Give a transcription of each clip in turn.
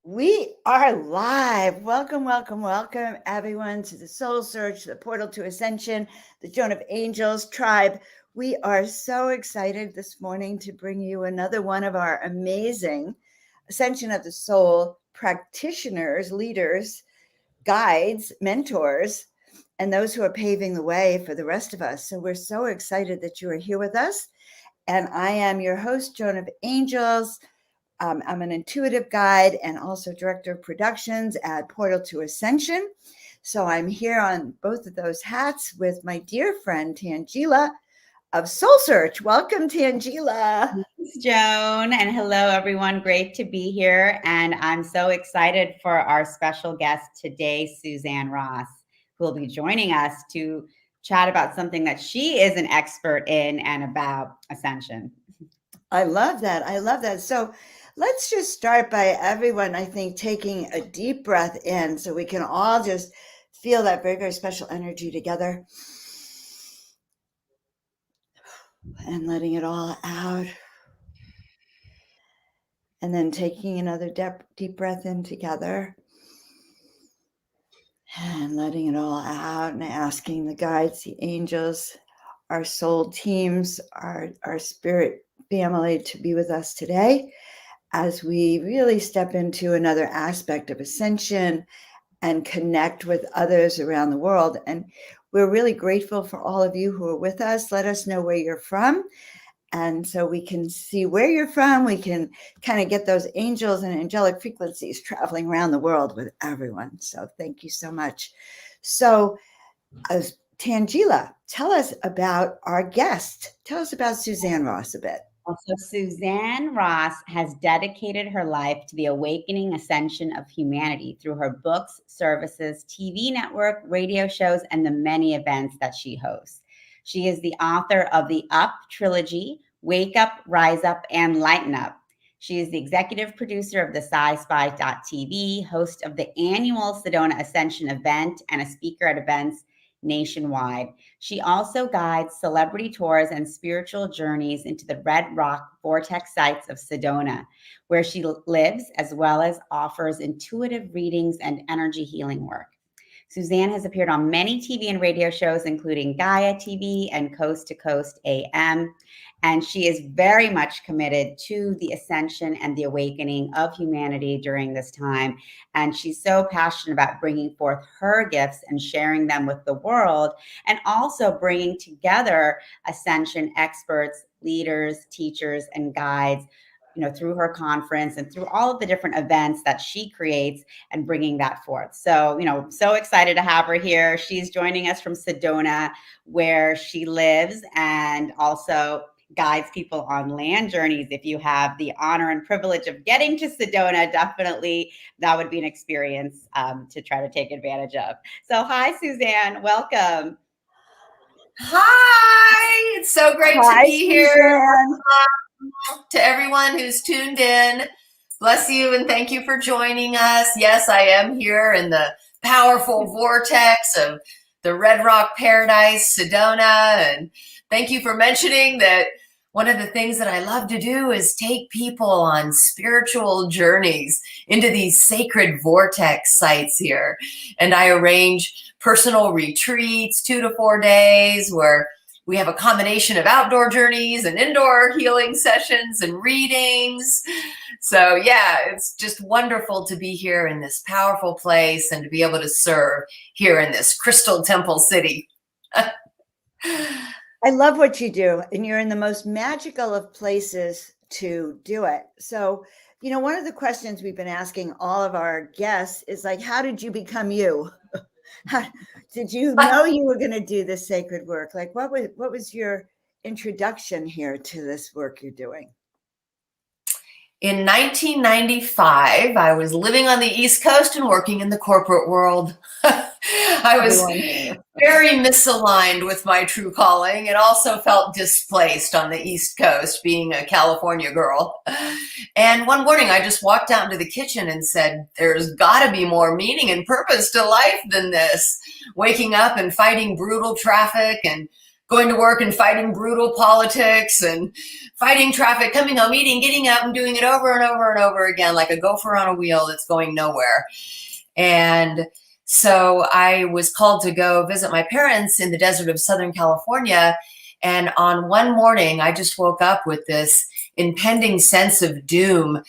We are live. Welcome, welcome, welcome, everyone, to the Soul Search, the Portal to Ascension, the Joan of Angels tribe. We are so excited this morning to bring you another one of our amazing Ascension of the Soul practitioners, leaders, guides, mentors, and those who are paving the way for the rest of us. So we're so excited that you are here with us. And I am your host, Joan of Angels. I'm an intuitive guide and also director of productions at Portal to Ascension. So I'm here on both of those hats with my dear friend Tangela of Soul Search. Welcome, Tangela. Thanks, Joan, and hello, everyone. Great to be here. And I'm so excited for our special guest today, Suzanne Ross, who will be joining us to chat about something that she is an expert in and about ascension. I love that. I love that. So let's just start by everyone, I think, taking a deep breath in so we can all just feel that very, very special energy together and letting it all out. And then taking another deep breath in together and letting it all out and asking the guides, the angels, our soul teams, our spirit family to be with us today as we really step into another aspect of ascension and connect with others around the world. And we're really grateful for all of you who are with us. Let us know where you're from. And so we can see where you're from. We can kind of get those angels and angelic frequencies traveling around the world with everyone. So thank you so much. So, Tangela, tell us about our guest. Tell us about Suzanne Ross a bit. Also, Suzanne Ross has dedicated her life to the awakening ascension of humanity through her books, services, TV network, radio shows, and the many events that she hosts. She is the author of the Up trilogy, Wake Up, Rise Up, and Lighten Up. She is the executive producer of the Sci-Spi.tv, host of the annual Sedona Ascension event, and a speaker at events nationwide. She also guides celebrity tours and spiritual journeys into the Red Rock Vortex sites of Sedona, where she lives, as well as offers intuitive readings and energy healing work. Suzanne has appeared on many TV and radio shows, including Gaia TV and Coast to Coast AM. And she is very much committed to the ascension and the awakening of humanity during this time. And she's so passionate about bringing forth her gifts and sharing them with the world, and also bringing together ascension experts, leaders, teachers, and guides, through her conference and through all of the different events that she creates and bringing that forth. So, so excited to have her here. She's joining us from Sedona, where she lives, and also guides people on land journeys. If you have the honor and privilege of getting to Sedona, definitely that would be an experience to try to take advantage of. So, hi, Suzanne. Welcome. Hi, it's so great to Hi, be here. Suzanne. To everyone who's tuned in, bless you and thank you for joining us. Yes, I am here in the powerful vortex of the Red Rock Paradise, Sedona, and thank you for mentioning that. One of the things that I love to do is take people on spiritual journeys into these sacred vortex sites here. And I arrange personal retreats, 2 to 4 days, where we have a combination of outdoor journeys and indoor healing sessions and readings. So yeah, it's just wonderful to be here in this powerful place and to be able to serve here in this crystal temple city. I love what you do, and you're in the most magical of places to do it. So, one of the questions we've been asking all of our guests is like, how did you become you? Did you know you were going to do this sacred work? Like, what was your introduction here to this work you're doing? In 1995, I was living on the East Coast and working in the corporate world. I was very misaligned with my true calling and also felt displaced on the East Coast, being a California girl. And one morning, I just walked out into the kitchen and said, there's got to be more meaning and purpose to life than this. Waking up and fighting brutal traffic and going to work and fighting brutal politics and fighting traffic, coming home, eating, getting up and doing it over and over and over again, like a gopher on a wheel that's going nowhere. And so I was called to go visit my parents in the desert of Southern California. And on one morning, I just woke up with this impending sense of doom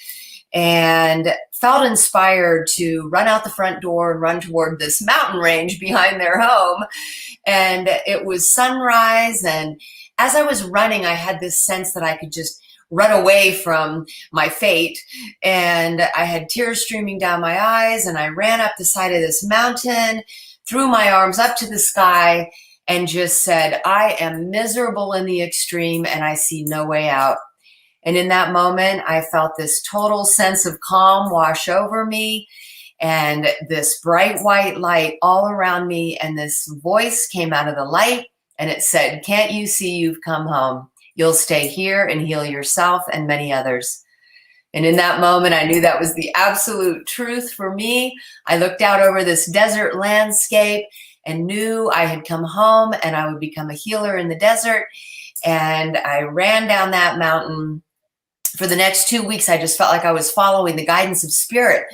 and felt inspired to run out the front door and run toward this mountain range behind their home. And it was sunrise. And as I was running, I had this sense that I could just run away from my fate. And I had tears streaming down my eyes. And I ran up the side of this mountain, threw my arms up to the sky, and just said, I am miserable in the extreme and I see no way out. And in that moment, I felt this total sense of calm wash over me and this bright white light all around me. And this voice came out of the light and it said, can't you see you've come home? You'll stay here and heal yourself and many others. And in that moment, I knew that was the absolute truth for me. I looked out over this desert landscape and knew I had come home and I would become a healer in the desert. And I ran down that mountain. For the next 2 weeks, I just felt like I was following the guidance of spirit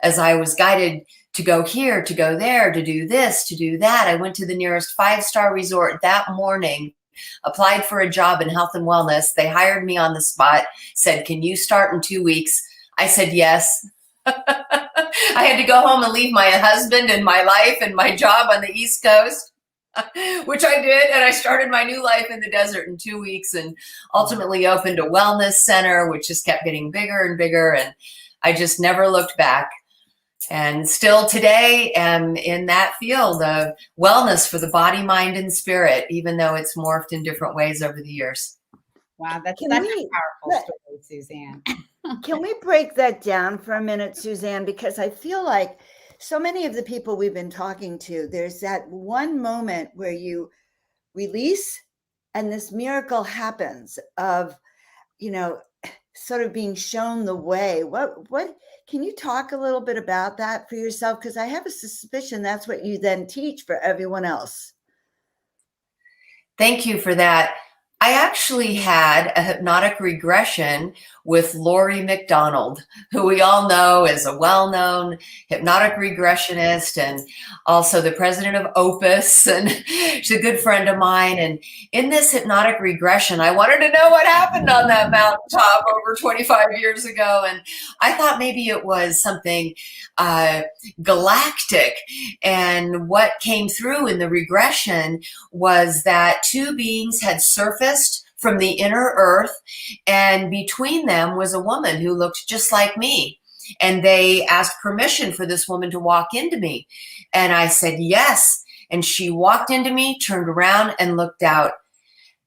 as I was guided to go here, to go there, to do this, to do that. I went to the nearest 5-star resort that morning, applied for a job in health and wellness. They hired me on the spot, said, can you start in 2 weeks? I said, yes. I had to go home and leave my husband and my life and my job on the East Coast, which I did. And I started my new life in the desert in 2 weeks and ultimately opened a wellness center, which just kept getting bigger and bigger. And I just never looked back. And still today am in that field of wellness for the body, mind, and spirit, even though it's morphed in different ways over the years. Wow, that's such a powerful story, Suzanne. Can we break that down for a minute, Suzanne? Because I feel like so many of the people we've been talking to, there's that one moment where you release and this miracle happens of, sort of being shown the way. What can you talk a little bit about that for yourself? Because I have a suspicion that's what you then teach for everyone else. Thank you for that. I actually had a hypnotic regression with Lori McDonald, who we all know is a well-known hypnotic regressionist and also the president of Opus, and she's a good friend of mine. And in this hypnotic regression, I wanted to know what happened on that mountaintop over 25 years ago. And I thought maybe it was something galactic. And what came through in the regression was that two beings had surfaced from the inner earth, and between them was a woman who looked just like me. And they asked permission for this woman to walk into me. And I said, yes. And she walked into me, turned around and looked out.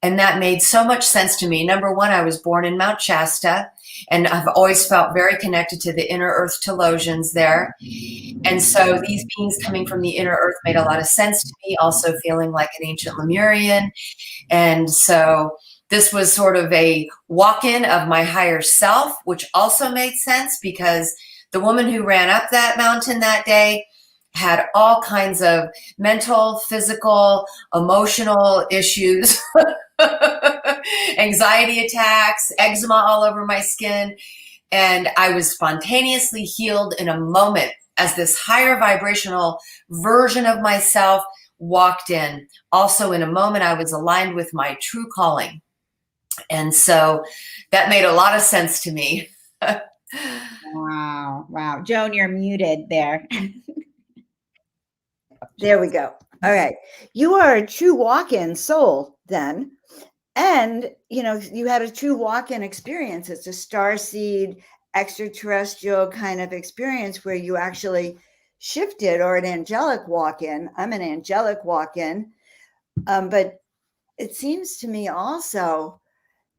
And that made so much sense to me. Number one, I was born in Mount Shasta, and I've always felt very connected to the inner earth Telosians there. And so these beings coming from the inner earth made a lot of sense to me, also feeling like an ancient Lemurian. And so this was sort of a walk-in of my higher self, which also made sense because the woman who ran up that mountain that day had all kinds of mental, physical, emotional issues, anxiety attacks, eczema all over my skin. And I was spontaneously healed in a moment as this higher vibrational version of myself walked in. Also in a moment, I was aligned with my true calling. And so that made a lot of sense to me. Wow. Joan, you're muted there. There we go. All right. You are a true walk-in soul then. And, you had a true walk-in experience. It's a starseed, extraterrestrial kind of experience where you actually shifted, or an angelic walk-in. I'm an angelic walk-in. But it seems to me also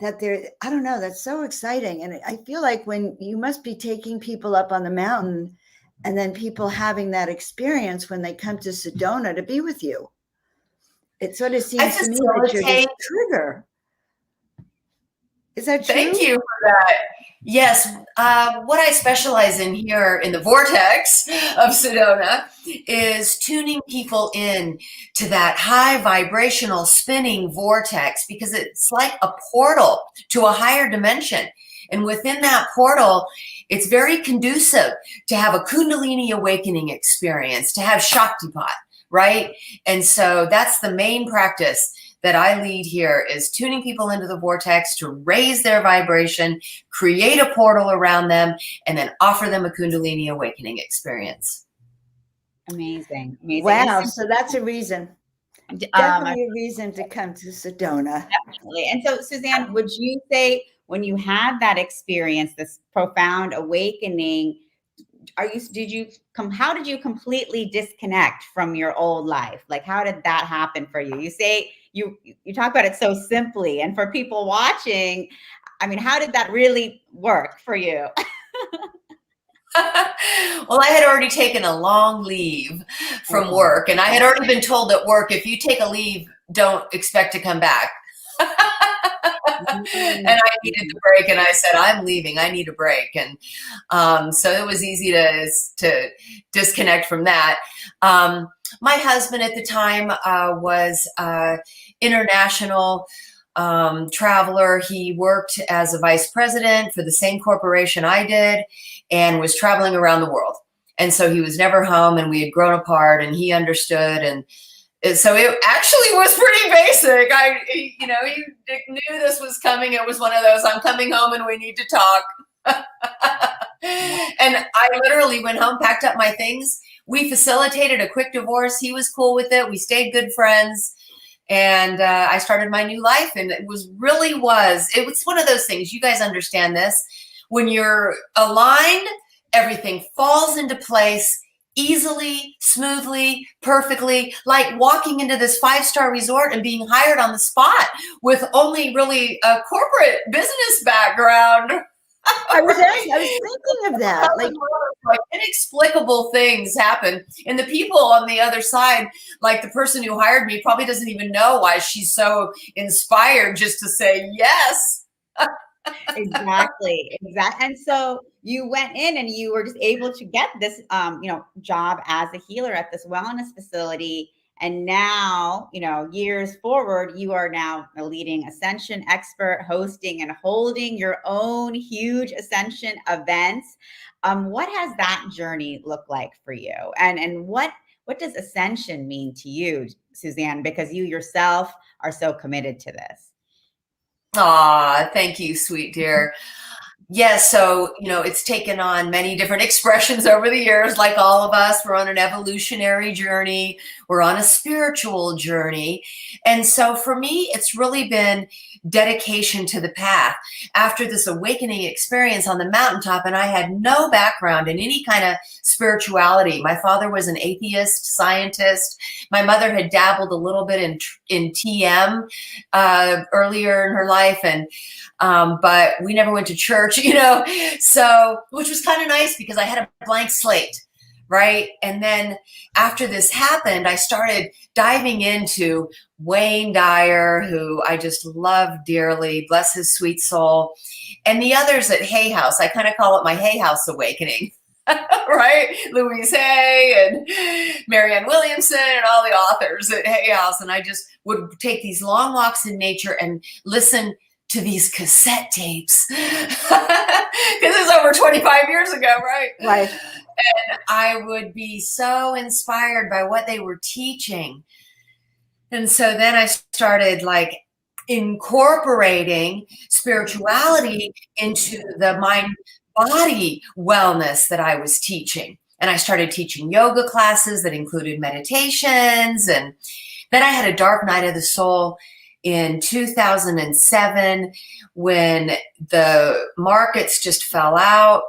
that I don't know, that's so exciting. And I feel like when you must be taking people up on the mountain and then people having that experience when they come to Sedona to be with you. It sort of seems to me that you're this trigger. Is that true? Thank you for that. Yes, what I specialize in here in the vortex of Sedona is tuning people in to that high vibrational spinning vortex, because it's like a portal to a higher dimension. And within that portal, it's very conducive to have a Kundalini awakening experience, to have Shaktipat, right? And so that's the main practice that I lead here, is tuning people into the vortex to raise their vibration, create a portal around them, and then offer them a Kundalini awakening experience. Amazing. Amazing. Wow. So that's a reason. Definitely a reason to come to Sedona. Definitely. And so, Suzanne, would you say when you had that experience, this profound awakening, how did you completely disconnect from your old life? Like, how did that happen for you? You say you talk about it so simply, and for people watching, I mean, how did that really work for you? Well, I had already taken a long leave from work, and I had already been told at work, if you take a leave, don't expect to come back. And I needed the break, and I said, I'm leaving. I need a break. And so it was easy to disconnect from that. My husband at the time was international traveler. He worked as a vice president for the same corporation I did and was traveling around the world. And so he was never home, and we had grown apart, and he understood. And so it actually was pretty basic. He knew this was coming. It was one of those, I'm coming home and we need to talk. And I literally went home, packed up my things. We facilitated a quick divorce. He was cool with it. We stayed good friends. And I started my new life. And it was one of those things. You guys understand this. When you're aligned, everything falls into place easily, smoothly, perfectly, like walking into this 5-star resort and being hired on the spot with only really a corporate business background. I was thinking of that. Like inexplicable things happen. And the people on the other side, like the person who hired me, probably doesn't even know why she's so inspired just to say yes. Exactly. And so you went in and you were just able to get this, job as a healer at this wellness facility. And now, years forward, you are now a leading ascension expert, hosting and holding your own huge ascension events. What has that journey looked like for you? And what does ascension mean to you, Suzanne? Because you yourself are so committed to this. Aw, thank you, sweet dear. Yes, so, it's taken on many different expressions over the years, like all of us. We're on an evolutionary journey. We're on a spiritual journey. And so for me, it's really been dedication to the path. After this awakening experience on the mountaintop, and I had no background in any kind of spirituality. My father was an atheist scientist. My mother had dabbled a little bit in TM earlier in her life, and but we never went to church, so, which was kind of nice because I had a blank slate, right? And then after this happened, I started diving into Wayne Dyer, who I just love dearly, bless his sweet soul, and the others at Hay House. I kind of call it my Hay House awakening, right? Louise Hay and Marianne Williamson and all the authors at Hay House. And I just would take these long walks in nature and listen to these cassette tapes, because it's over 25 years ago, right? Right. And I would be so inspired by what they were teaching. And so then I started incorporating spirituality into the mind-body wellness that I was teaching. And I started teaching yoga classes that included meditations. And then I had a dark night of the soul in 2007, when the markets just fell out.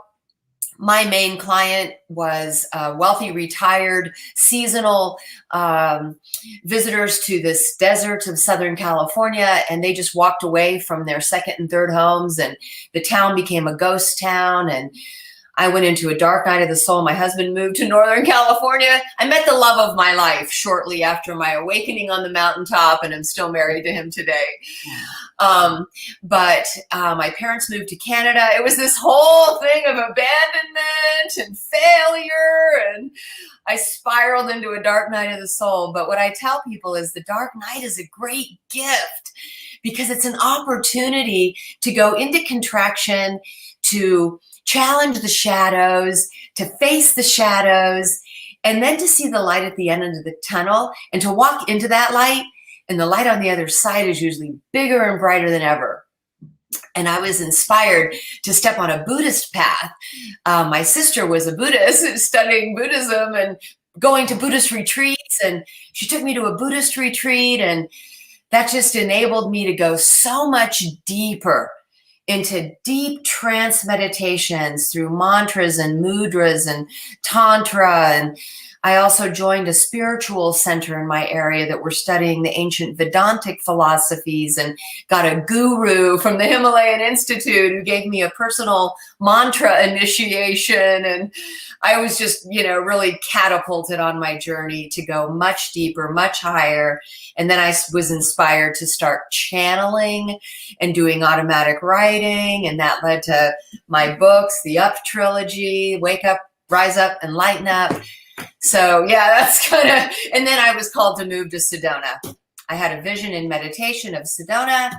My main client was wealthy, retired, seasonal visitors to this desert of Southern California, and they just walked away from their second and third homes, and the town became a ghost town. And I went into a dark night of the soul. My husband moved to Northern California. I met the love of my life shortly after my awakening on the mountaintop, and I'm still married to him today. But my parents moved to Canada. It was this whole thing of abandonment and failure, and I spiraled into a dark night of the soul. But what I tell people is the dark night is a great gift because it's an opportunity to go into contraction, to challenge the shadows, to face the shadows, and then to see the light at the end of the tunnel and to walk into that light. And the light on the other side is usually bigger and brighter than ever. And I was inspired to step on a Buddhist path. My sister was a Buddhist studying Buddhism and going to Buddhist retreats. And she took me to a Buddhist retreat. And that just enabled me to go so much deeper into deep trance meditations through mantras and mudras and tantra. And I also joined a spiritual center in my area that were studying the ancient Vedantic philosophies, and got a guru from the Himalayan Institute who gave me a personal mantra initiation. And I was just, really catapulted on my journey to go much deeper, much higher. And then I was inspired to start channeling and doing automatic writing. And that led to my books, the Up trilogy, Wake Up, Rise Up, and Lighten Up. So yeah, that's kind of, and then I was called to move to Sedona. I had a vision in meditation of Sedona.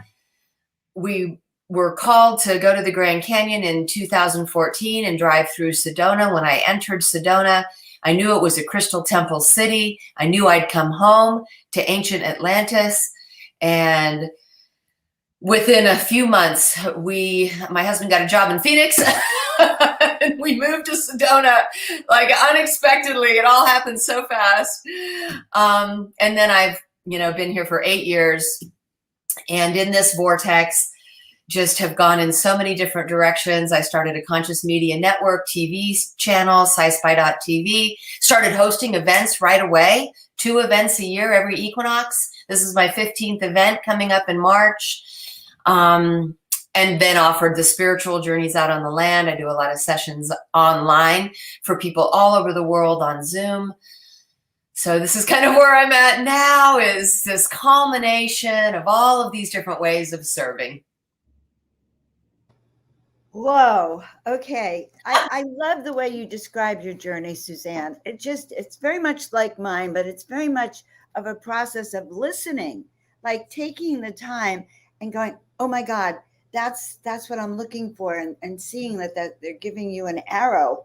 We were called to go to the Grand Canyon in 2014 and drive through Sedona. When I entered Sedona, I knew it was a crystal temple city. I knew I'd come home to ancient Atlantis. And within a few months, my husband got a job in Phoenix. And we moved to Sedona, like unexpectedly. It all happened so fast. And then I've, been here for 8 years, and in this vortex, just have gone in so many different directions. I started a conscious media network TV channel, Sci-Spi.tv, started hosting events right away, 2 events a year every equinox. This is my 15th event coming up in March. And then offered the spiritual journeys out on the land. I do a lot of sessions online for people all over the world on Zoom. So this is kind of where I'm at now, is this culmination of all of these different ways of serving. Whoa. Okay. I love the way you described your journey, Suzanne. It's very much like mine, but it's very much of a process of listening, like taking the time and going, oh my God, that's what I'm looking for, and seeing that they're giving you an arrow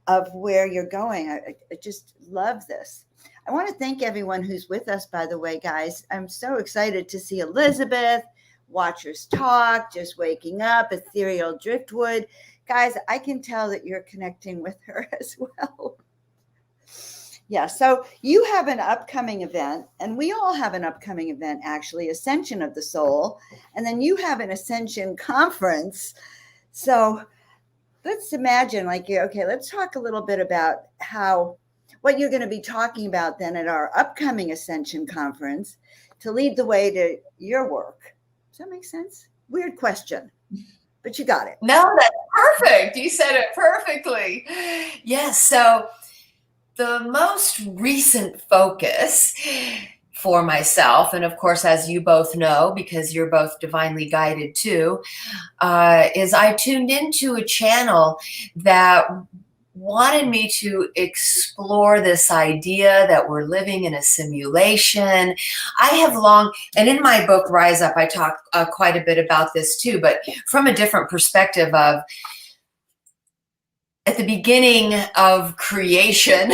of where you're going. I just love this. I want to thank everyone who's with us, by the way, guys. I'm so excited to see Elizabeth, Watchers Talk, Just Waking Up, Ethereal Driftwood. Guys, I can tell that you're connecting with her as well. Yeah, so you have an upcoming event, and we all have an upcoming event, actually, Ascension of the Soul. And then you have an Ascension conference. So let's imagine, let's talk a little bit about what you're going to be talking about then at our upcoming Ascension conference to lead the way to your work. Does that make sense? Weird question, but you got it. No, that's perfect. You said it perfectly. Yes, so the most recent focus for myself, and of course, as you both know, because you're both divinely guided too, is I tuned into a channel that wanted me to explore this idea that we're living in a simulation. I have long, and in my book, Rise Up, I talk quite a bit about this too, but from a different perspective of, at the beginning of creation,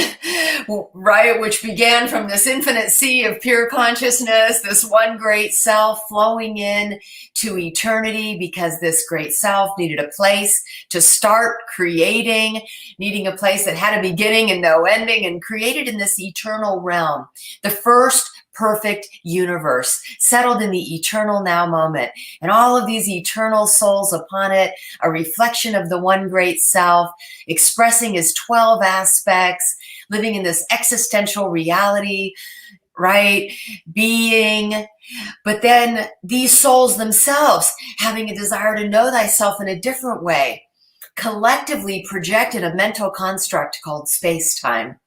right, which began from this infinite sea of pure consciousness, this one great self flowing in to eternity, because this great self needed a place to start creating, needing a place that had a beginning and no ending, and created in this eternal realm, the first perfect universe settled in the eternal now moment, and all of these eternal souls upon it, a reflection of the one great self, expressing his 12 aspects, living in this existential reality, right, being. But then these souls themselves having a desire to know thyself in a different way, collectively projected a mental construct called space-time.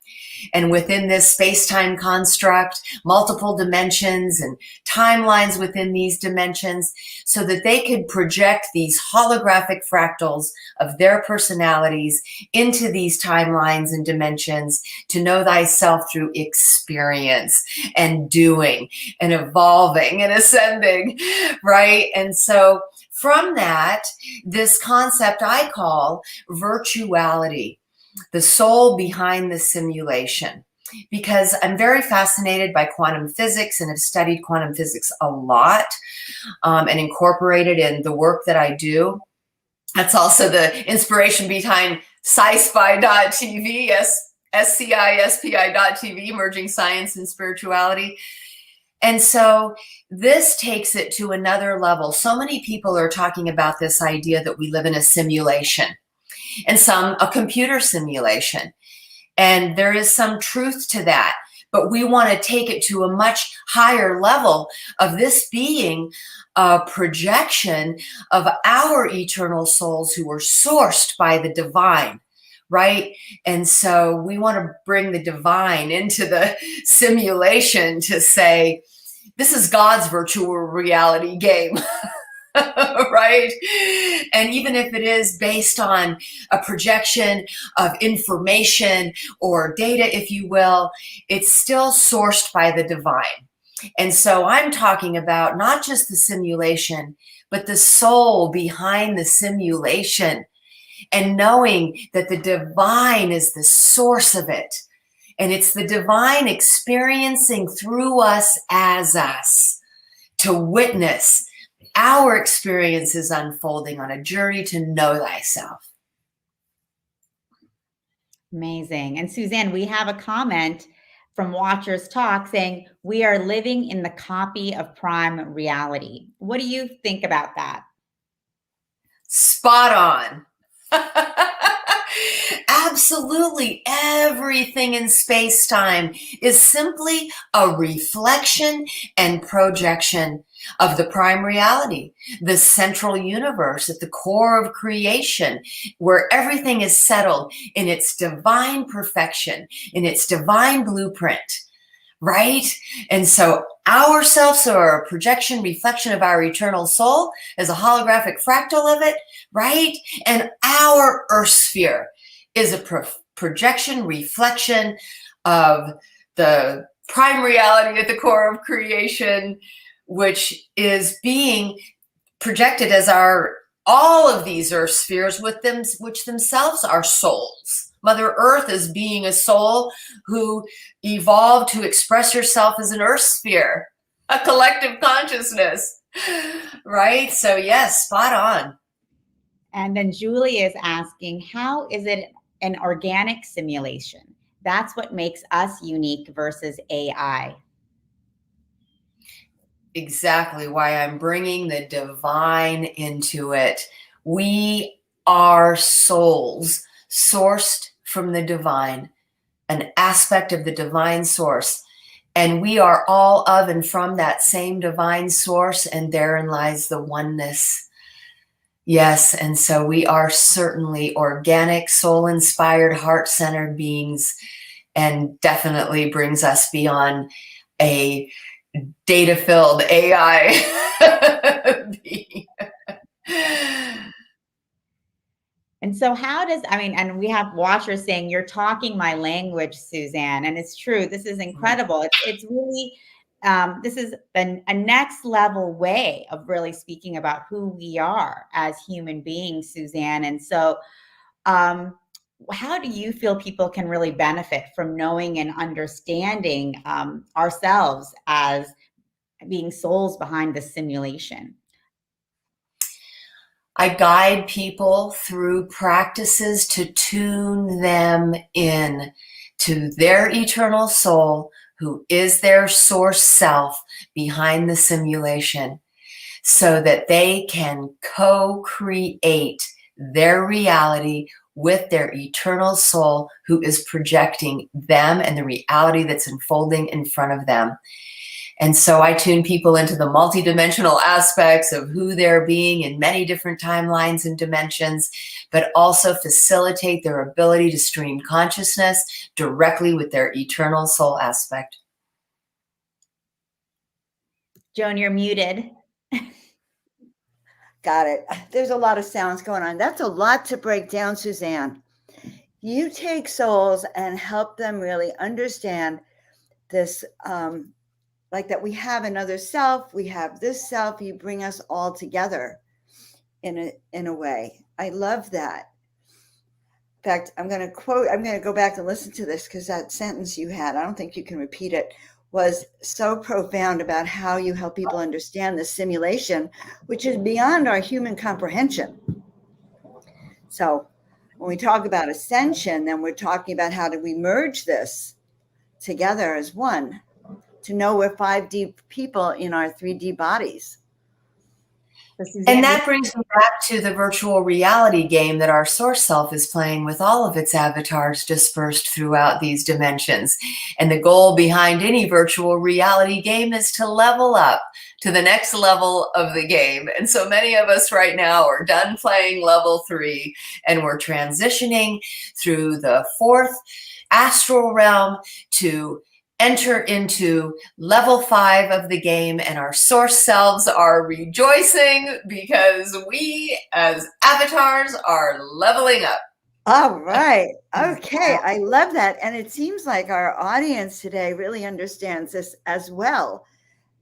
And within this space-time construct, multiple dimensions and timelines within these dimensions, so that they could project these holographic fractals of their personalities into these timelines and dimensions to know thyself through experience and doing and evolving and ascending, right? And so from that, this concept I call virtuality, the soul behind the simulation, because I'm very fascinated by quantum physics and have studied quantum physics a lot and incorporated in the work that I do. That's also the inspiration behind Sci-Spi.tv, SCISPI.tv, merging science and spirituality. And so this takes it to another level. So many people are talking about this idea that we live in a simulation, and some a computer simulation. And there is some truth to that, but we want to take it to a much higher level of this being a projection of our eternal souls who are sourced by the divine, right? And so we want to bring the divine into the simulation to say, this is God's virtual reality game. Right? And even if it is based on a projection of information or data, if you will, it's still sourced by the divine. And so I'm talking about not just the simulation, but the soul behind the simulation, and knowing that the divine is the source of it. And it's the divine experiencing through us as us to witness our experiences unfolding on a journey to know thyself. Amazing. And Suzanne, we have a comment from Watchers Talk saying, we are living in the copy of prime reality. What do you think about that? Spot on. Absolutely everything in space-time is simply a reflection and projection of the prime reality, the central universe at the core of creation, where everything is settled in its divine perfection, in its divine blueprint, right? And so our selves are a projection, reflection of our eternal soul as a holographic fractal of it, right? And our earth sphere is a projection, reflection of the prime reality at the core of creation, which is being projected as all of these earth spheres with them, which themselves are souls. Mother Earth is being a soul who evolved to express herself as an earth sphere, a collective consciousness, right? So yes, spot on. And then Julie is asking, how is it an organic simulation? That's what makes us unique versus AI. Exactly why I'm bringing the divine into it. We are souls sourced from the divine, an aspect of the divine source. And we are all of and from that same divine source, and therein lies the oneness. Yes, and so we are certainly organic, soul-inspired, heart-centered beings, and definitely brings us beyond a data-filled AI being. And so how does, and we have watchers saying, you're talking my language, Suzanne, and it's true. This is incredible. It's really, this is a next level way of really speaking about who we are as human beings, Suzanne. And so how do you feel people can really benefit from knowing and understanding ourselves as being souls behind the simulation? I guide people through practices to tune them in to their eternal soul, who is their source self behind the simulation, so that they can co-create their reality with their eternal soul, who is projecting them and the reality that's unfolding in front of them. And so I tune people into the multidimensional aspects of who they're being in many different timelines and dimensions, but also facilitate their ability to stream consciousness directly with their eternal soul aspect. Joan, you're muted. Got it. There's a lot of sounds going on. That's a lot to break down, Suzanne. You take souls and help them really understand this, like that we have another self, we have this self, you bring us all together in a way. I love that. In fact, I'm going to go back and listen to this because that sentence you had, I don't think you can repeat it, was so profound about how you help people understand the simulation, which is beyond our human comprehension. So when we talk about ascension, then we're talking about how do we merge this together as one to know we're 5D people in our 3D bodies. And that brings me back to the virtual reality game that our source self is playing with all of its avatars dispersed throughout these dimensions. And the goal behind any virtual reality game is to level up to the next level of the game. And so many of us right now are done playing level 3, and we're transitioning through the 4th astral realm to enter into level 5 of the game, and our source selves are rejoicing because we as avatars are leveling up. All right. Okay. I love that. And it seems like our audience today really understands this as well,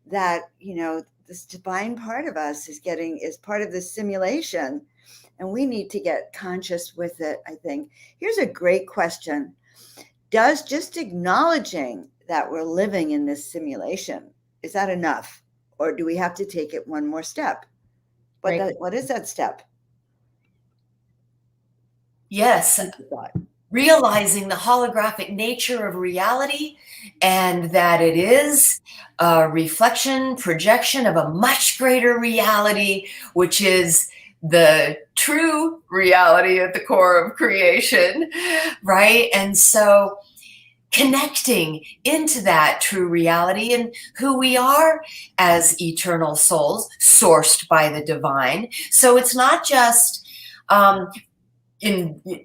that, you know, this divine part of us is part of this simulation, and we need to get conscious with it, I think. Here's a great question. Does just acknowledging that we're living in this simulation, is that enough? Or do we have to take it one more step? What is that step? Yes, realizing the holographic nature of reality, and that it is a reflection, projection of a much greater reality, which is the true reality at the core of creation, right? And so connecting into that true reality and who we are as eternal souls sourced by the divine. So it's not just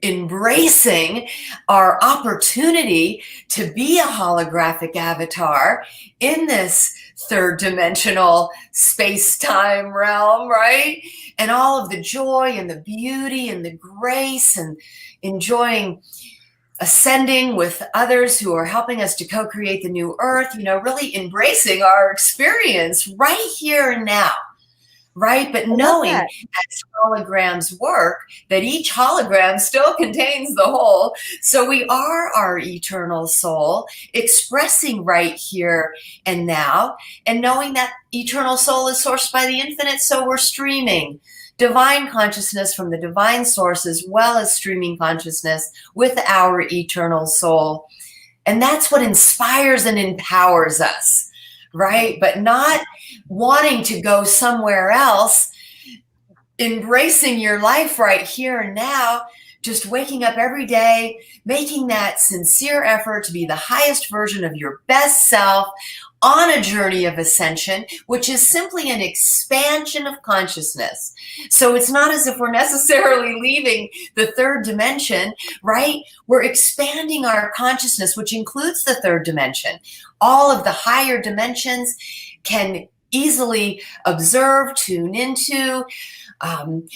embracing our opportunity to be a holographic avatar in this 3rd dimensional space-time realm, right? And all of the joy and the beauty and the grace, and enjoying ascending with others who are helping us to co-create the new earth, you know, really embracing our experience right here and now, right? But knowing as holograms work, that each hologram still contains the whole. So we are our eternal soul expressing right here and now, and knowing that eternal soul is sourced by the infinite. So we're streaming divine consciousness from the divine source, as well as streaming consciousness with our eternal soul. And that's what inspires and empowers us, right? But not wanting to go somewhere else, embracing your life right here and now, just waking up every day, making that sincere effort to be the highest version of your best self on a journey of ascension, which is simply an expansion of consciousness. So it's not as if we're necessarily leaving the 3rd dimension, right? We're expanding our consciousness, which includes the 3rd dimension. All of the higher dimensions can easily observe, tune into,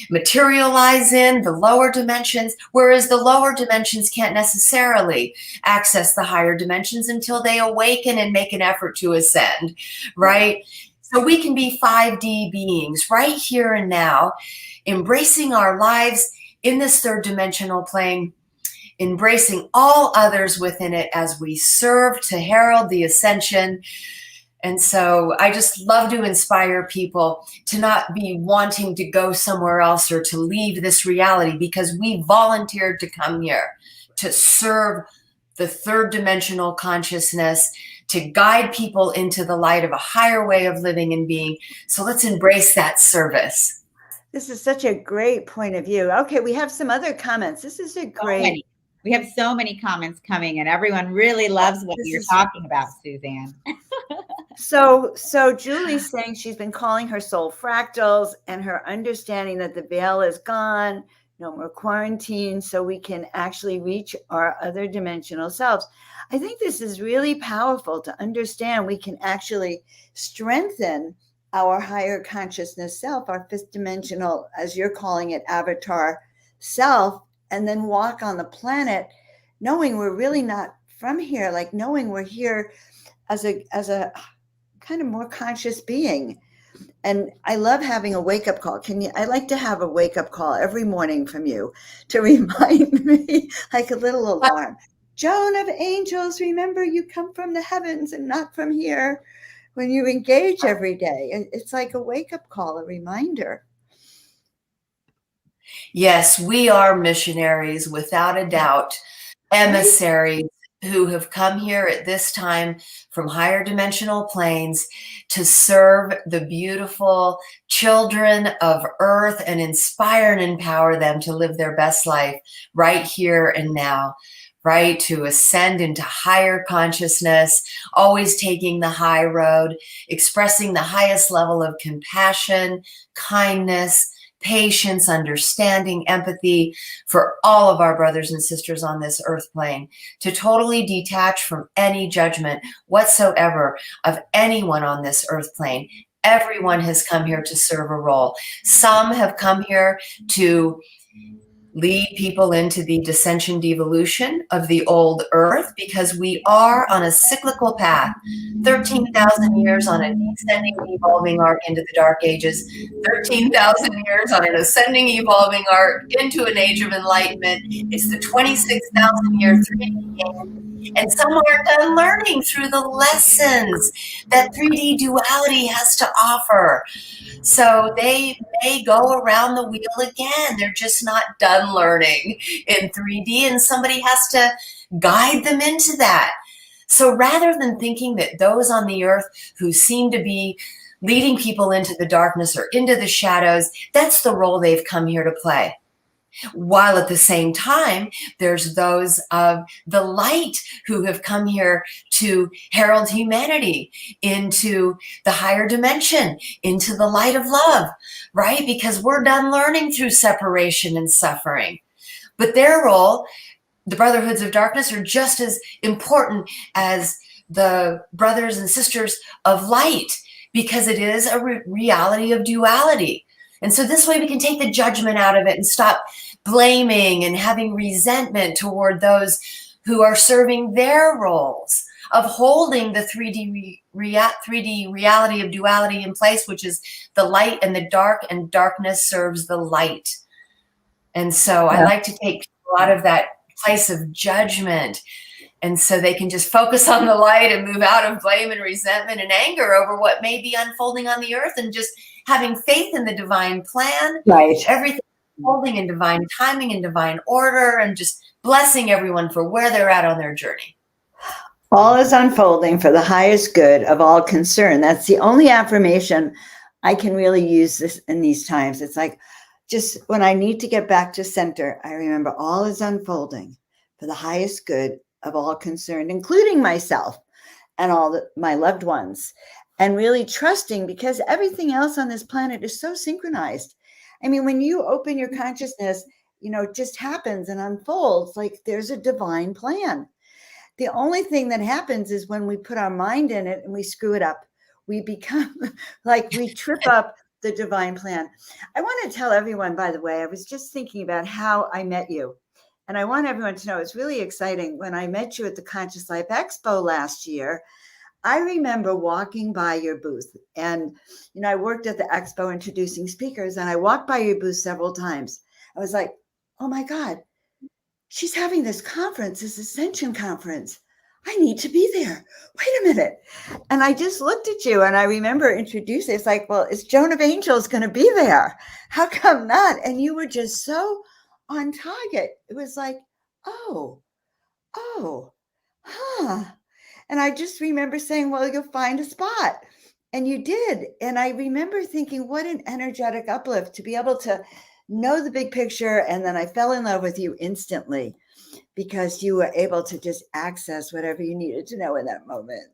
materialize in the lower dimensions, whereas the lower dimensions can't necessarily access the higher dimensions until they awaken and make an effort to ascend, right? So we can be 5D beings right here and now, embracing our lives in this 3rd dimensional plane, embracing all others within it as we serve to herald the ascension. And so I just love to inspire people to not be wanting to go somewhere else or to leave this reality, because we volunteered to come here to serve the 3rd dimensional consciousness, to guide people into the light of a higher way of living and being. So let's embrace that service. This is such a great point of view. Okay, we have some other comments. This is a great... We have so many comments coming, and everyone really loves what you're talking about, Suzanne. So Julie's saying she's been calling her soul fractals and her understanding that the veil is gone, no more quarantine, so we can actually reach our other dimensional selves. I think this is really powerful to understand we can actually strengthen our higher consciousness self, our fifth dimensional, as you're calling it, avatar self, and then walk on the planet knowing we're really not from here, like knowing we're here as a kind of more conscious being. And I love having a wake-up call. I like to have a wake-up call every morning from you to remind me, like a little alarm. Joan of Angels, remember you come from the heavens and not from here. When you engage every day, it's like a wake-up call, a reminder. Yes, we are missionaries, without a doubt, emissaries who have come here at this time from higher dimensional planes to serve the beautiful children of Earth and inspire and empower them to live their best life right here and now, right? To ascend into higher consciousness, always taking the high road, expressing the highest level of compassion, kindness, patience, understanding, empathy for all of our brothers and sisters on this earth plane, to totally detach from any judgment whatsoever of anyone on this earth plane. Everyone has come here to serve a role. Some have come here to lead people into the dissension devolution of the old earth, because we are on a cyclical path. 13,000 years on a descending, evolving arc into the dark ages, 13,000 years on an ascending, evolving arc into an age of enlightenment. It's the 26,000 year 3D game. And some are done learning through the lessons that 3D duality has to offer. So they may go around the wheel again. They're just not done learning in 3D, and somebody has to guide them into that. So rather than thinking that those on the earth who seem to be leading people into the darkness or into the shadows, that's the role they've come here to play. While at the same time, there's those of the light who have come here to herald humanity into the higher dimension, into the light of love, right? Because we're done learning through separation and suffering. But their role, the brotherhoods of darkness, are just as important as the brothers and sisters of light, because it is a reality of duality. And so this way we can take the judgment out of it and stop blaming and having resentment toward those who are serving their roles of holding the 3D reality of duality in place, which is the light and the dark, and darkness serves the light. And so I like to take a lot of that place of judgment, and so they can just focus on the light and move out of blame and resentment and anger over what may be unfolding on the earth, and just having faith in the divine plan, Right? Everything holding in divine timing and divine order, and just blessing everyone for where they're at on their journey. All is unfolding for the highest good of all concerned. That's the only affirmation I can really use this in these times. It's like, just when I need to get back to center, I remember all is unfolding for the highest good of all concerned, including myself and all my loved ones, and really trusting, because everything else on this planet is so synchronized. I mean, when you open your consciousness, it just happens and unfolds like there's a divine plan. The only thing that happens is when we put our mind in it and we screw it up. We become like we trip up the divine plan. I want to tell everyone, by the way, I was just thinking about how I met you. And I want everyone to know it's really exciting. When I met you at the Conscious Life Expo last year, I remember walking by your booth. And, I worked at the expo introducing speakers, and I walked by your booth several times. I was like, oh my God, she's having this conference, this Ascension conference. I need to be there. Wait a minute. And I just looked at you, and I remember introducing, it's like, well, is Joan of Angels going to be there? How come not? And you were just so on target. It was like, oh, huh. And I just remember saying, well, you'll find a spot. And you did. And I remember thinking, what an energetic uplift to be able to know the big picture. And then I fell in love with you instantly, because you were able to just access whatever you needed to know in that moment.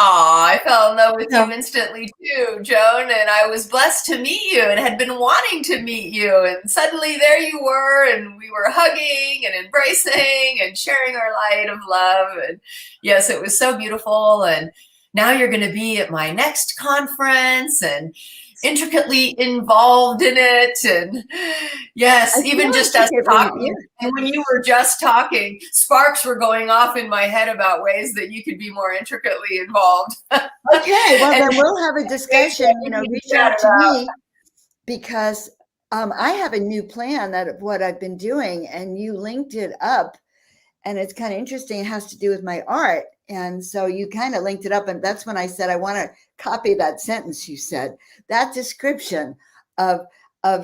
Aw, I fell in love with So- you instantly too, Joan, and I was blessed to meet you and had been wanting to meet you. And suddenly there you were, and we were hugging and embracing and sharing our light of love. And yes, it was so beautiful. And now you're going to be at my next conference and intricately involved in it. And yes, I even feel just us intricately, talking. And when you were just talking, sparks were going off in my head about ways that you could be more intricately involved. Okay, well And then we'll have a discussion. You know, we can reach chat out to about- me because I have a new plan that of what I've been doing, and you linked it up, and it's kind of interesting. It has to do with my art, and so you kind of linked it up, and that's when I said I want to copy that sentence you said. That description of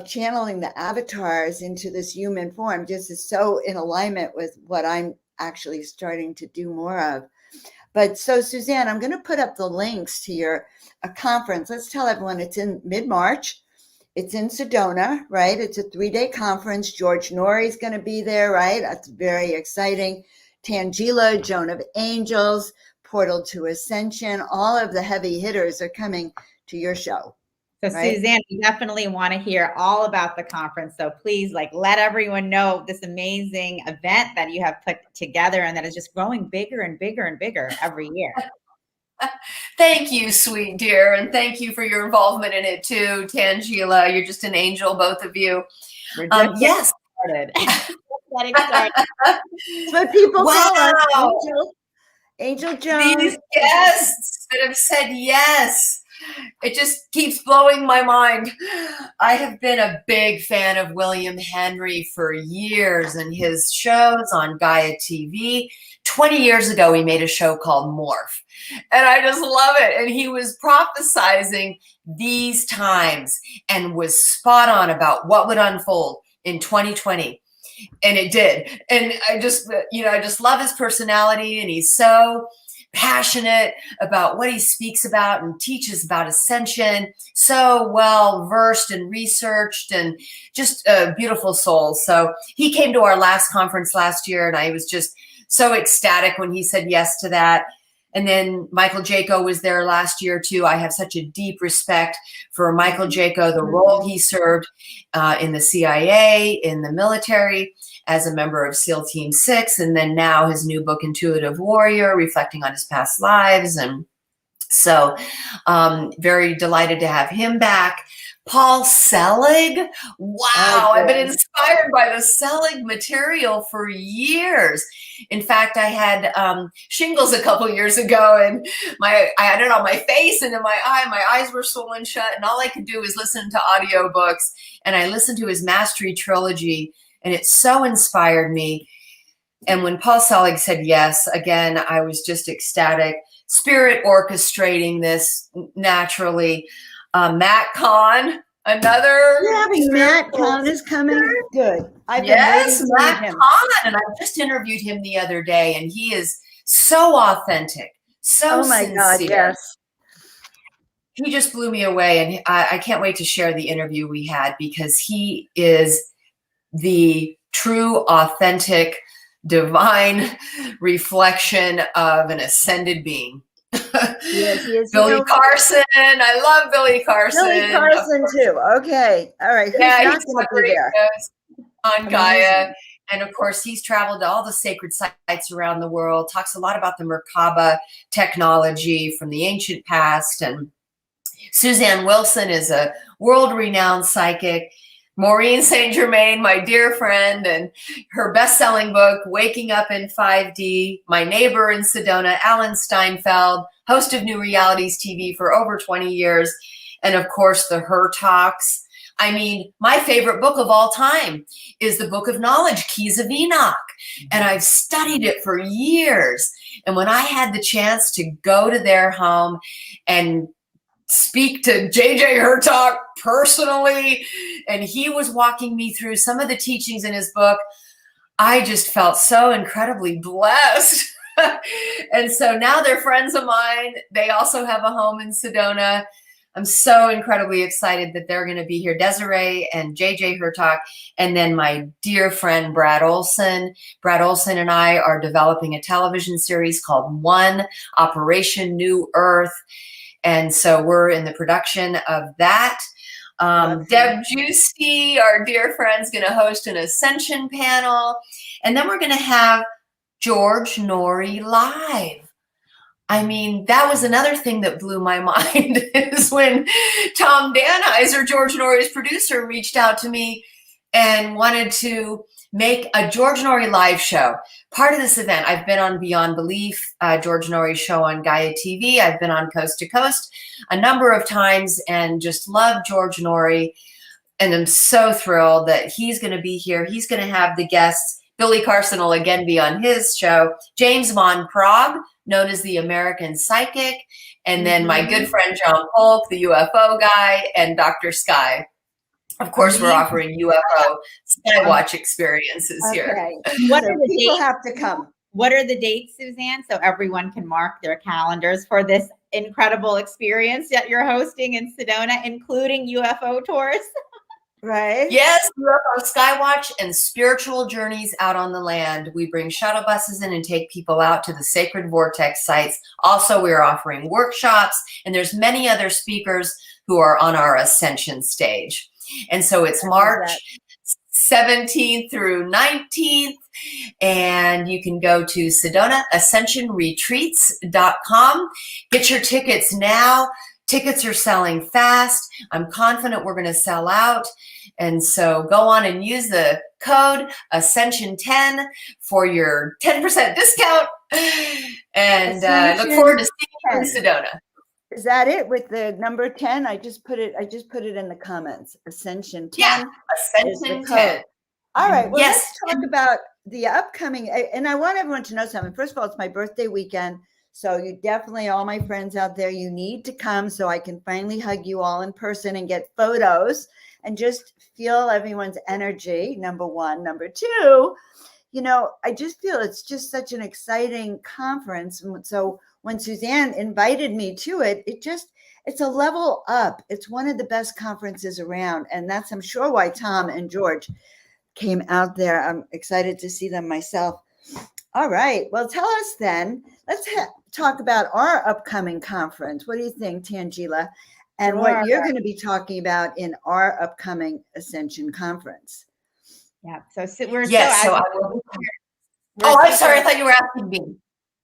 channeling the avatars into this human form just is so in alignment with what I'm actually starting to do more of. But so Suzanne, I'm going to put up the links to your conference. Let's tell everyone it's in mid-March. It's in Sedona, right? It's a 3-day conference. George Norrie's going to be there, right? That's very exciting. Tangela, Joan of Angels, Portal to Ascension, all of the heavy hitters are coming to your show. So Right. Suzanne, we definitely want to hear all about the conference. So please let everyone know this amazing event that you have put together and that is just growing bigger and bigger and bigger every year. Thank you, sweet dear. And thank you for your involvement in it too, Tangela. You're just an angel, both of you. We're just Yes. started. Getting started. That's what people call us. Wow. Angel Joan. These guests that have said yes. It just keeps blowing my mind. I have been a big fan of William Henry for years and his shows on Gaia TV. 20 years ago, he made a show called Morph, and I just love it. And he was prophesizing these times and was spot on about what would unfold in 2020. And it did. And I just love his personality, and he's so passionate about what he speaks about and teaches about ascension, so well versed and researched, and just a beautiful soul. So he came to our last conference last year, and I was just so ecstatic when he said yes to that. And then Michael Jaco was there last year too. I have such a deep respect for Michael Jaco, the role he served in the CIA, in the military, as a member of SEAL Team 6, and then now his new book, Intuitive Warrior, reflecting on his past lives. And so very delighted to have him back. Paul Selig. Wow, I've been inspired by the Selig material for years. In fact, I had shingles a couple years ago, and I had it on my face and in my eye. My eyes were swollen shut, and all I could do was listen to audiobooks. And I listened to his Mastery Trilogy, and it so inspired me. And when Paul Selig said yes, again, I was just ecstatic. Spirit orchestrating this naturally. Matt Kahn, another. Yeah, Matt Kahn is coming. Good. I've been Yes, waiting to Matt meet him. Kahn, and I just interviewed him the other day, and he is so authentic, so Oh my sincere. God, yes. He just blew me away, and I can't wait to share the interview we had, because he is the true, authentic, divine reflection of an ascended being. Yes, he is. Billy Carson. I love Billy Carson. Billy Carson too. Okay. All right. Who's Yeah, not he's going to got be great there? shows on Amazing. Gaia. And of course, he's traveled to all the sacred sites around the world, talks a lot about the Merkaba technology from the ancient past. And Suzanne Wilson is a world-renowned psychic. Maureen St. Germain, my dear friend, and her best-selling book, Waking Up in 5D, my neighbor in Sedona, Alan Steinfeld, host of New Realities TV for over 20 years, and of course, the Her Talks. I mean, my favorite book of all time is the Book of Knowledge, Keys of Enoch, and I've studied it for years. And when I had the chance to go to their home and speak to JJ Hertalk personally, and he was walking me through some of the teachings in his book, I just felt so incredibly blessed. And so now they're friends of mine. They also have a home in Sedona. I'm so incredibly excited that they're going to be here. Desiree and JJ Hertog, and then my dear friend Brad Olson. Brad Olson and I are developing a television series called One, Operation New Earth. And so we're in the production of that. Deb Juicy, our dear friend, is going to host an Ascension panel. And then we're going to have George Norrie live. I mean, that was another thing that blew my mind is when Tom Danheiser, George Norrie's producer, reached out to me and wanted to make a George Norrie live show. Part of this event, I've been on Beyond Belief, George Norrie's show on Gaia TV. I've been on Coast to Coast a number of times and just love George Norrie. And I'm so thrilled that he's going to be here. He's going to have the guests. Billy Carson will again be on his show. James Von Prague, known as the American Psychic. And then my good friend John Polk, the UFO guy, and Dr. Sky. Of course, we're offering UFO Skywatch experiences here. What are the People dates? have to come. What are the dates, Suzanne? So everyone can mark their calendars for this incredible experience that you're hosting in Sedona, including UFO tours. Right? Yes, UFO Skywatch and spiritual journeys out on the land. We bring shuttle buses in and take people out to the sacred vortex sites. Also, we're offering workshops, and there's many other speakers who are on our Ascension stage. And so it's March 17th through 19th, and you can go to SedonaAscensionRetreats.com. Get your tickets now. Tickets are selling fast. I'm confident we're going to sell out. And so go on and use the code Ascension10 for your 10% discount. And look forward to seeing you in Sedona. Is that it with the number 10? I just put it in the comments. Ascension 10. Yeah, Ascension 10. All right. Well, Yes. let's talk about the upcoming. And I want everyone to know something. First of all, it's my birthday weekend. So you definitely, all my friends out there, you need to come so I can finally hug you all in person and get photos and just feel everyone's energy, number one. Number two, I just feel it's just such an exciting conference. So when Suzanne invited me to it, it's a level up. It's one of the best conferences around. And that's, I'm sure, why Tom and George came out there. I'm excited to see them myself. All right. Well, tell us then. Let's talk about our upcoming conference. What do you think, Tangela? And what you're going to be talking about in our upcoming Ascension conference. Yeah. So we're I will. I'm sorry. I thought you were asking me.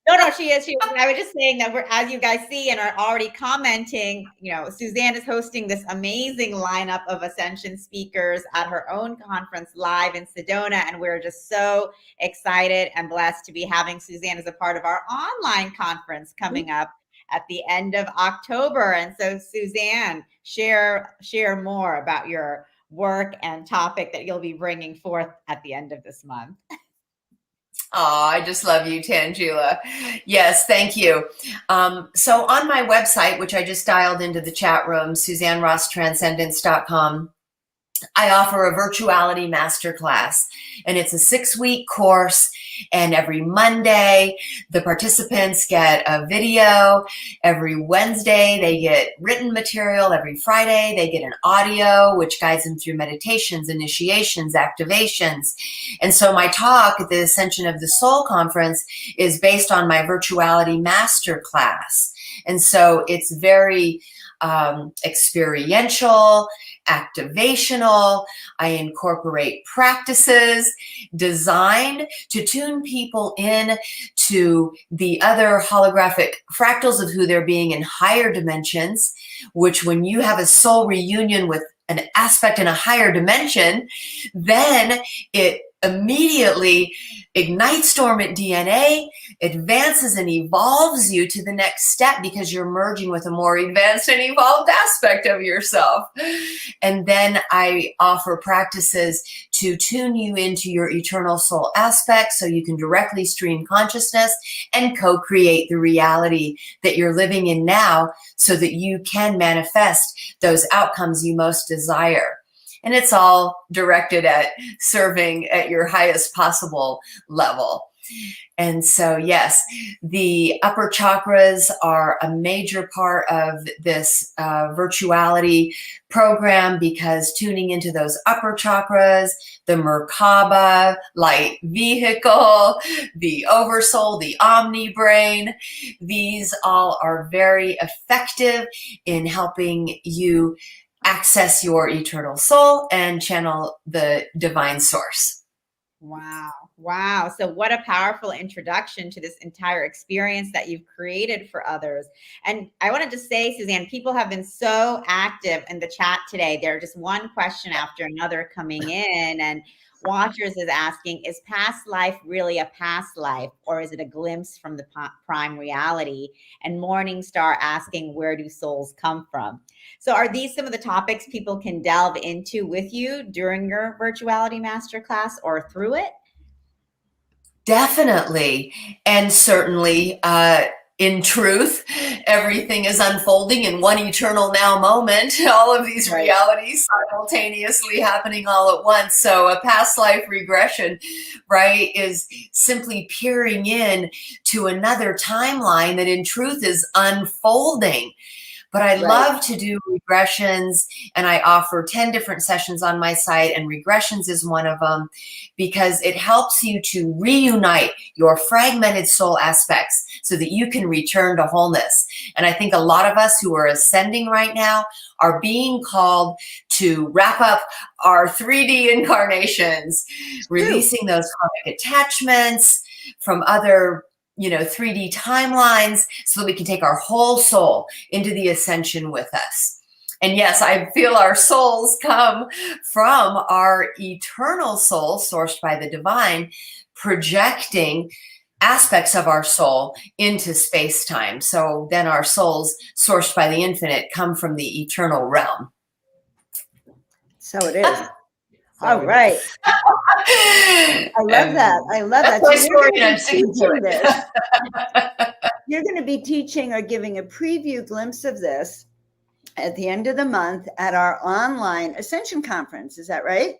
No, she is. I was just saying that as you guys see and are already commenting, Suzanne is hosting this amazing lineup of Ascension speakers at her own conference live in Sedona. And we're just so excited and blessed to be having Suzanne as a part of our online conference coming up at the end of October. And so Suzanne, share more about your work and topic that you'll be bringing forth at the end of this month. Oh, I just love you, Tangela. Yes, thank you. So on my website, which I just dialed into the chat room, SuzanneRossTranscendence.com, I offer a Virtuality masterclass, and it's a 6-week course. And every Monday, the participants get a video. Every Wednesday, they get written material. Every Friday, they get an audio, which guides them through meditations, initiations, activations. And so my talk at the Ascension of the Soul conference is based on my Virtuality masterclass. And so it's very experiential, activational. I incorporate practices designed to tune people in to the other holographic fractals of who they're being in higher dimensions, which when you have a soul reunion with an aspect in a higher dimension, then it immediately ignites dormant DNA, advances and evolves you to the next step because you're merging with a more advanced and evolved aspect of yourself. And then I offer practices to tune you into your eternal soul aspect so you can directly stream consciousness and co-create the reality that you're living in now so that you can manifest those outcomes you most desire. And it's all directed at serving at your highest possible level. And so, yes, the upper chakras are a major part of this Virtuality program, because tuning into those upper chakras, the Merkaba light vehicle, the oversoul, the omni brain, these all are very effective in helping you access your eternal soul and channel the divine source. Wow. Wow. So, what a powerful introduction to this entire experience that you've created for others. And I wanted to say, Suzanne, people have been so active in the chat today. There are just one question after another coming in. And Watchers is asking, is past life really a past life, or is it a glimpse from the prime reality? And Morningstar asking, where do souls come from? So are these some of the topics people can delve into with you during your Virtuality Masterclass or through it? Definitely. And certainly, in truth, everything is unfolding in one eternal now moment. All of these realities simultaneously happening all at once. So a past life regression, right, is simply peering in to another timeline that in truth is unfolding. But I love to do regressions, and I offer 10 different sessions on my site, and regressions is one of them, because it helps you to reunite your fragmented soul aspects so that you can return to wholeness. And I think a lot of us who are ascending right now are being called to wrap up our 3D incarnations, releasing those karmic attachments from other 3D timelines, so that we can take our whole soul into the ascension with us. And yes, I feel our souls come from our eternal soul, sourced by the divine, projecting aspects of our soul into space-time. So then our souls, sourced by the infinite, come from the eternal realm. So it is. All right. I love that. I love that. So you're going to be teaching or giving a preview glimpse of this at the end of the month at our online Ascension Conference. Is that right?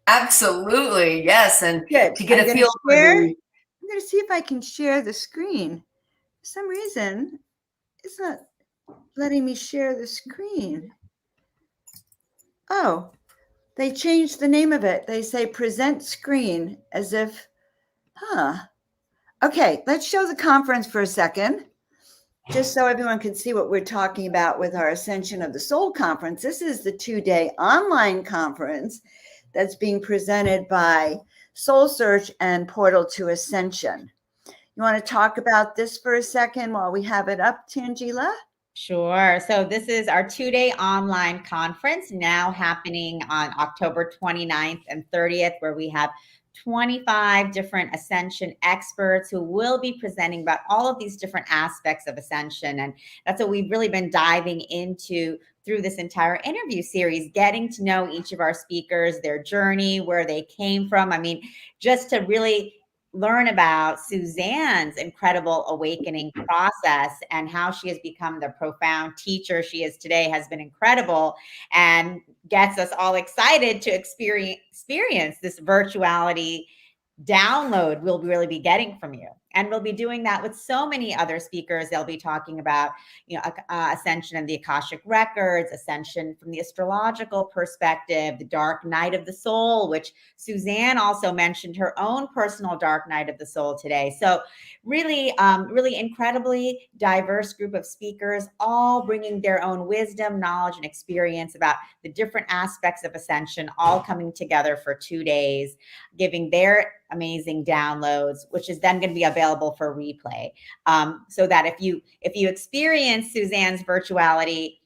Absolutely. Yes. And good. To get a feel for I'm going to see if I can share the screen. For some reason, it's not letting me share the screen. Oh, they changed the name of it. They say present screen, as if, Okay, let's show the conference for a second, just so everyone can see what we're talking about with our Ascension of the Soul conference. This is the 2-day online conference that's being presented by Soul Search and Portal to Ascension. You want to talk about this for a second while we have it up, Tangela? Sure. So this is our 2-day online conference now happening on October 29th and 30th, where we have 25 different ascension experts who will be presenting about all of these different aspects of ascension. And that's what we've really been diving into through this entire interview series, getting to know each of our speakers, their journey, where they came from. I mean, just to really learn about Suzanne's incredible awakening process and how she has become the profound teacher she is today has been incredible, and gets us all excited to experience this virtuality download we'll really be getting from you. And we'll be doing that with so many other speakers. They'll be talking about, ascension and the Akashic records, ascension from the astrological perspective, the dark night of the soul, which Suzanne also mentioned her own personal dark night of the soul today. So really, really incredibly diverse group of speakers, all bringing their own wisdom, knowledge, and experience about the different aspects of ascension, all coming together for 2 days, giving their amazing downloads, which is then going to be available for replay. So that if you experience Suzanne's Virtuality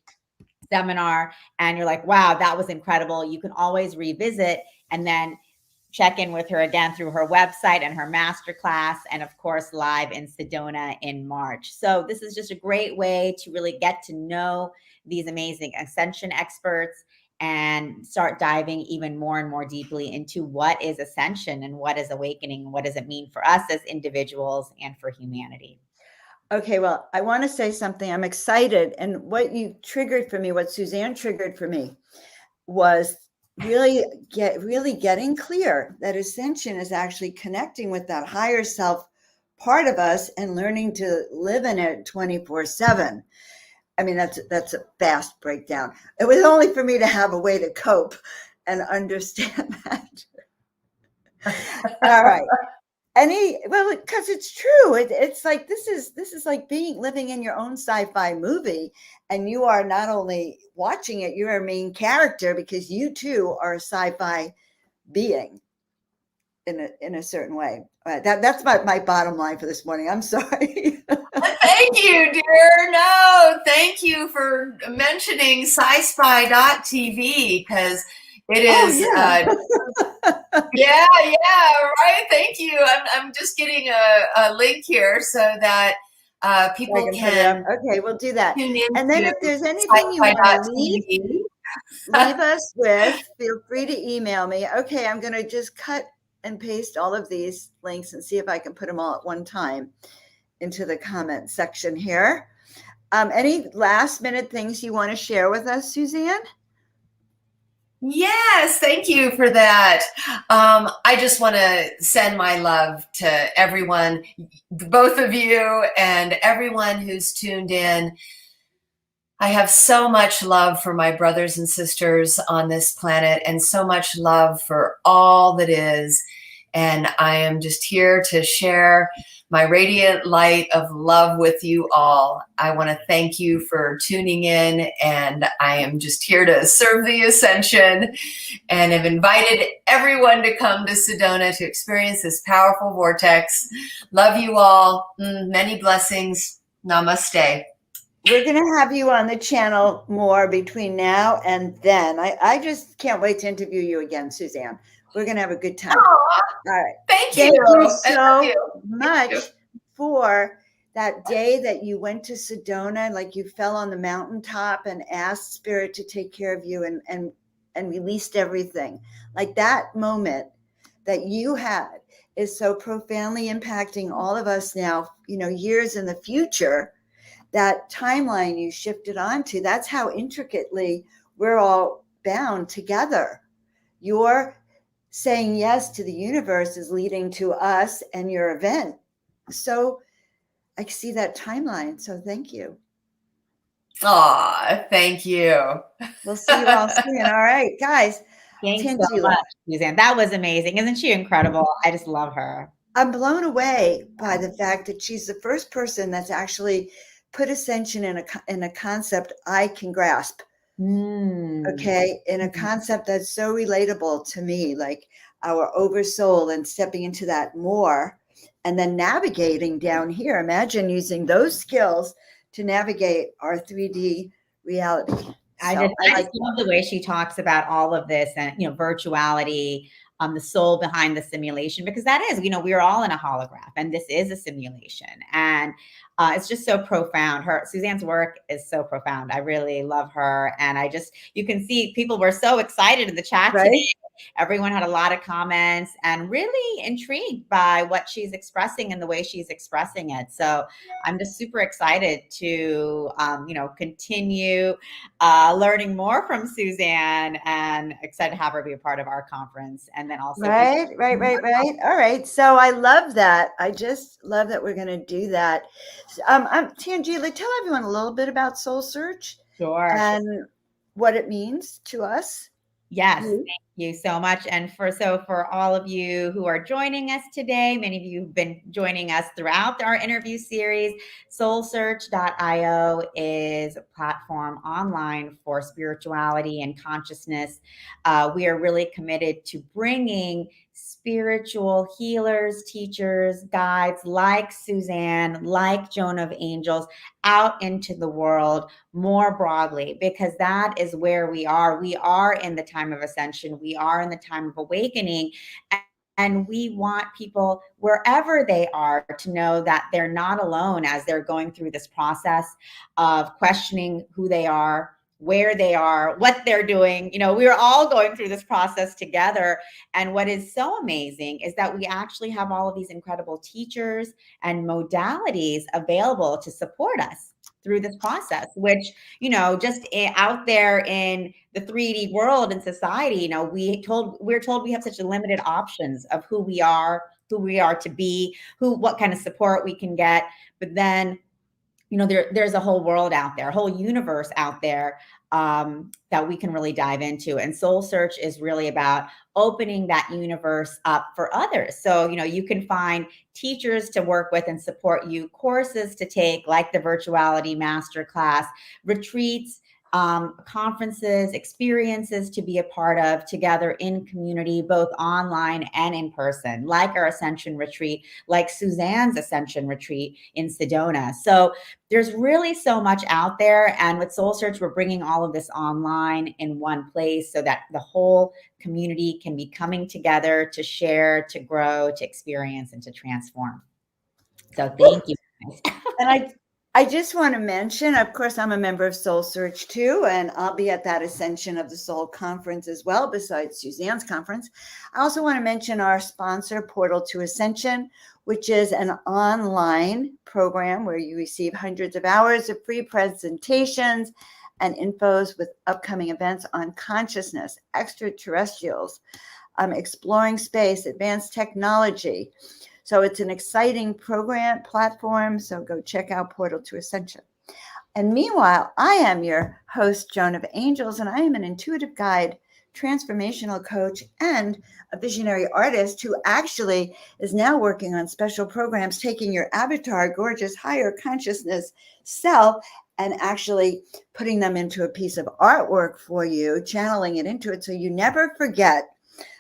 seminar and you're like, wow, that was incredible, you can always revisit and then check in with her again through her website and her masterclass, and of course, live in Sedona in March. So this is just a great way to really get to know these amazing ascension experts and start diving even more and more deeply into what is ascension and what is awakening and what does it mean for us as individuals and for humanity. Okay, well, I want to say something. I'm excited. And what you triggered for me, what Suzanne triggered for me, was really getting clear that ascension is actually connecting with that higher self part of us and learning to live in it 24/7. I mean, that's a vast breakdown. It was only for me to have a way to cope and understand that. All right. Well, because it's true. It's like this is like living in your own sci-fi movie, and you are not only watching it, you're a main character because you too are a sci-fi being in a certain way. That's my bottom line for this morning. I'm sorry. Thank you, dear. No, thank you for mentioning Sci-Spi.tv because it is. Yeah, right. Thank you. I'm just getting a link here so that people can. Okay, we'll do that. Tune in. And then if there's anything you want to leave us with, feel free to email me. Okay, I'm going to just cut and paste all of these links and see if I can put them all at one time into the comment section here. Any last minute things you want to share with us, Suzanne? Yes, thank you for that. I just want to send my love to everyone, both of you and everyone who's tuned in. I have so much love for my brothers and sisters on this planet and so much love for all that is. And I am just here to share my radiant light of love with you all. I want to thank you for tuning in, and I am just here to serve the ascension and have invited everyone to come to Sedona to experience this powerful vortex. Love you all. Many blessings. Namaste. We're going to have you on the channel more between now and then. I just can't wait to interview you again, Suzanne. We're going to have a good time. Aww. All right. Thank you so much you. For that day that you went to Sedona, like you fell on the mountaintop and asked Spirit to take care of you and released everything. Like that moment that you had is so profoundly impacting all of us now, years in the future. That timeline you shifted onto, that's how intricately we're all bound together. Your saying yes to the universe is leading to us and your event. So I see that timeline. So thank you. Aw, thank you. We'll see you all soon. All right, guys. Thanks so much, Suzanne. That was amazing. Isn't she incredible? I just love her. I'm blown away by the fact that she's the first person that's actually put ascension in a concept I can grasp. Okay, in a concept that's so relatable to me, like our oversoul and stepping into that more, and then navigating down here. Imagine using those skills to navigate our 3D reality. I just love the way she talks about all of this and, virtuality, the soul behind the simulation, because that is, we are all in a holograph and this is a simulation. And it's just so profound. Suzanne's work is so profound. I really love her. And you can see people were so excited in the chat today. Everyone had a lot of comments and really intrigued by what she's expressing and the way she's expressing it. So I'm just super excited to, continue learning more from Suzanne, and excited to have her be a part of our conference. And then also. Right. All right. So I love that. I just love that we're going to do that. Tanji, tell everyone a little bit about Soul Search. Sure. And what it means to us. Yes, thank you so much. And for all of you who are joining us today, many of you have been joining us throughout our interview series. Soulsearch.io is a platform online for spirituality and consciousness. We are really committed to bringing spiritual healers, teachers, guides like Suzanne, like Joan of Angels out into the world more broadly, because that is where we are. We are in the time of ascension. We are in the time of awakening. And we want people wherever they are to know that they're not alone as they're going through this process of questioning who they are, where they are, what they're doing. We're all going through this process together. And what is so amazing is that we actually have all of these incredible teachers and modalities available to support us. through this process, which, just out there in the 3D world and society, we're told we have such a limited options of who we are to be, what kind of support we can get. But then, there's a whole world out there, a whole universe out there, that we can really dive into. And Soul Search is really about opening that universe up for others. So, you can find teachers to work with and support you, courses to take, like the Virtuality Masterclass, retreats, conferences, experiences to be a part of together in community, both online and in person, like our Ascension Retreat, like Suzanne's Ascension Retreat in Sedona. So there's really so much out there. And with Soul Search, we're bringing all of this online in one place so that the whole community can be coming together to share, to grow, to experience, and to transform. So thank you, guys. And I just want to mention, of course, I'm a member of Soul Search too, and I'll be at that Ascension of the Soul conference as well, besides Suzanne's conference. I also want to mention our sponsor, Portal to Ascension, which is an online program where you receive hundreds of hours of free presentations and infos with upcoming events on consciousness, extraterrestrials, exploring space, advanced technology. So it's an exciting platform. So go check out Portal to Ascension. And meanwhile, I am your host, Joan of Angels, and I am an intuitive guide, transformational coach, and a visionary artist who actually is now working on special programs, taking your avatar, gorgeous, higher consciousness self, and actually putting them into a piece of artwork for you, channeling it into it so you never forget.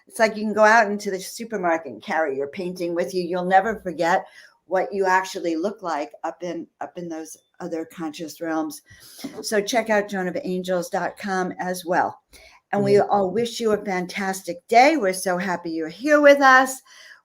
It's like you can go out into the supermarket and carry your painting with you. You'll never forget what you actually look like up in those other conscious realms. So check out joanofangels.com as well. And we all wish you a fantastic day. We're so happy you're here with us.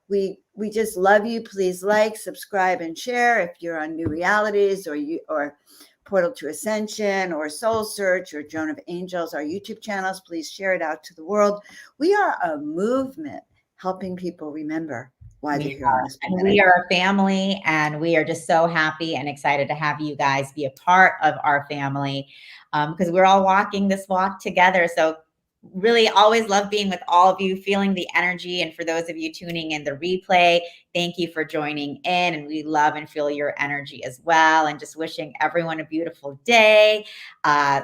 We just love you. Please like, subscribe, and share if you're on New Realities or Portal to Ascension or Soul Search or Joan of Angels, our YouTube channels. Please share it out to the world. We are a movement helping people remember why they're here on this planet. And we are a family, and we are just so happy and excited to have you guys be a part of our family, because we're all walking this walk together. So really always love being with all of you, feeling the energy. And for those of you tuning in the replay, thank you for joining in, and we love and feel your energy as well. And just wishing everyone a beautiful day.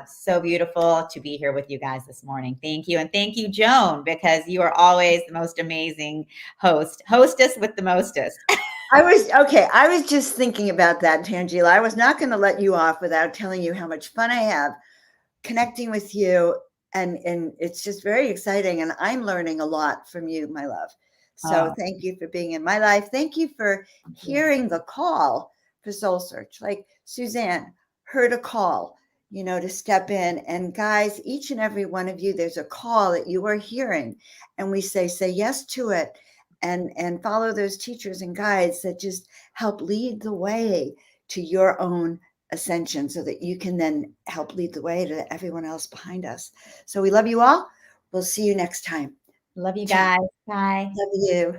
So beautiful to be here with you guys this morning. Thank you. And thank you, Joan, because you are always the most amazing hostess with the mostest. I was just thinking about that, Tangela. I was not going to let you off without telling you how much fun I have connecting with you. And it's just very exciting. And I'm learning a lot from you, my love. So Thank you for being in my life. Thank you for hearing the call for Soul Search. Like Suzanne heard a call, to step in. And guys, each and every one of you, there's a call that you are hearing. And we say yes to it and follow those teachers and guides that just help lead the way to your own ascension so that you can then help lead the way to everyone else behind us. So we love you all. We'll see you next time. Love you guys. Bye. Love you.